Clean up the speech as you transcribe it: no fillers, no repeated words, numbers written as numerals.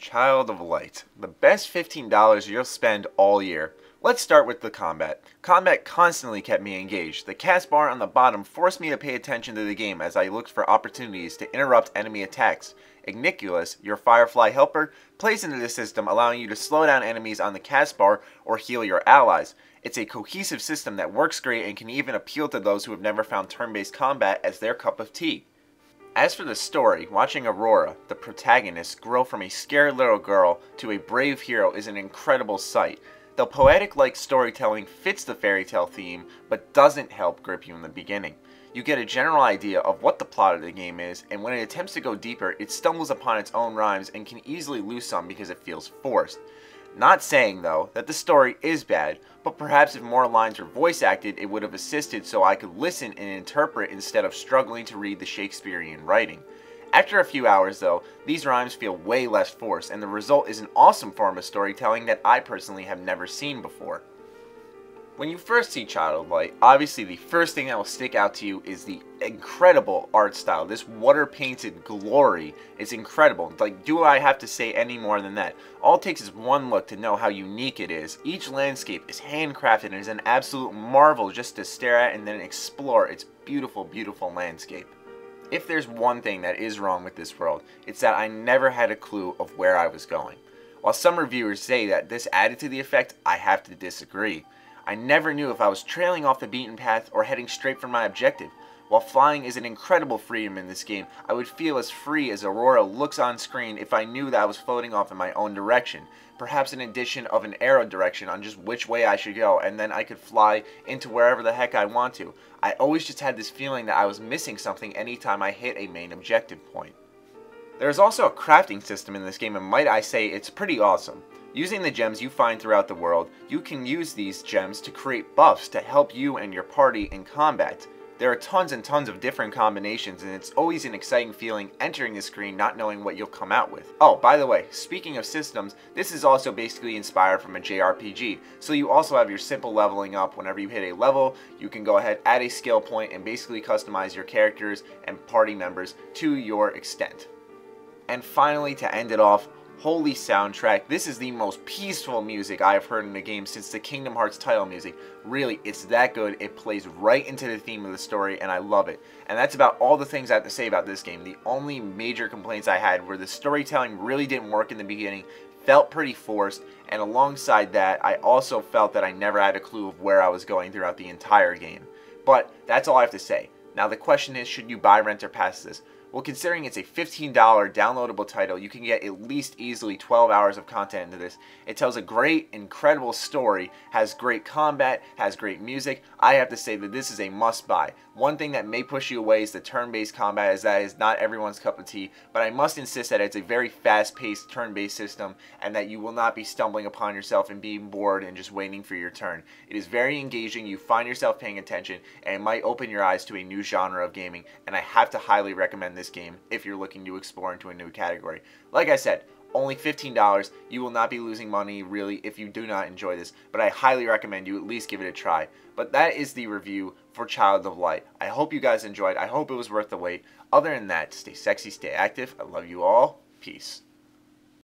Child of Light, the best $15 you'll spend all year. Let's start with the combat. Combat constantly kept me engaged. The cast bar on the bottom forced me to pay attention to the game as I looked for opportunities to interrupt enemy attacks. Igniculus, your Firefly helper, plays into the system, allowing you to slow down enemies on the cast bar or heal your allies. It's a cohesive system that works great and can even appeal to those who have never found turn-based combat as their cup of tea. As for the story, watching Aurora, the protagonist, grow from a scared little girl to a brave hero is an incredible sight. The poetic-like storytelling fits the fairy tale theme, but doesn't help grip you in the beginning. You get a general idea of what the plot of the game is, and when it attempts to go deeper, it stumbles upon its own rhymes and can easily lose some because it feels forced. Not saying, though, that the story is bad, but perhaps if more lines were voice acted, it would have assisted so I could listen and interpret instead of struggling to read the Shakespearean writing. After a few hours, though, these rhymes feel way less forced, and the result is an awesome form of storytelling that I personally have never seen before. When you first see Child of Light, obviously the first thing that will stick out to you is the incredible art style. This water-painted glory is incredible. Like, do I have to say any more than that? All it takes is one look to know how unique it is. Each landscape is handcrafted and is an absolute marvel just to stare at and then explore its beautiful, beautiful landscape. If there's one thing that is wrong with this world, it's that I never had a clue of where I was going. While some reviewers say that this added to the effect, I have to disagree. I never knew if I was trailing off the beaten path or heading straight for my objective. While flying is an incredible freedom in this game, I would feel as free as Aurora looks on screen if I knew that I was floating off in my own direction. Perhaps an addition of an arrow direction on just which way I should go, and then I could fly into wherever the heck I want to. I always just had this feeling that I was missing something anytime I hit a main objective point. There is also a crafting system in this game, and might I say, it's pretty awesome. Using the gems you find throughout the world, you can use these gems to create buffs to help you and your party in combat. There are tons and tons of different combinations, and it's always an exciting feeling entering the screen not knowing what you'll come out with. Oh, by the way, speaking of systems, this is also basically inspired from a JRPG, so you also have your simple leveling up. Whenever you hit a level, you can go ahead, add a skill point, and basically customize your characters and party members to your extent. And finally, to end it off, holy soundtrack. This is the most peaceful music I have heard in a game since the Kingdom Hearts title music. Really, it's that good. It plays right into the theme of the story, and I love it. And that's about all the things I have to say about this game. The only major complaints I had were the storytelling really didn't work in the beginning, felt pretty forced, and alongside that, I also felt that I never had a clue of where I was going throughout the entire game. But that's all I have to say. Now the question is, should you buy, rent, or pass this? Well, considering it's a $15 downloadable title, you can get at least easily 12 hours of content into this. It tells a great, incredible story, has great combat, has great music. I have to say that this is a must-buy. One thing that may push you away is the turn-based combat, as that is not everyone's cup of tea, but I must insist that it's a very fast-paced turn-based system and that you will not be stumbling upon yourself and being bored and just waiting for your turn. It is very engaging, you find yourself paying attention, and it might open your eyes to a new genre of gaming, and I have to highly recommend this game if you're looking to explore into a new category. Like I said, only $15. You will not be losing money really if you do not enjoy this, but I highly recommend you at least give it a try. But that is the review for Child of Light. I hope you guys enjoyed. I hope it was worth the wait. Other than that, stay sexy, stay active. I love you all. Peace.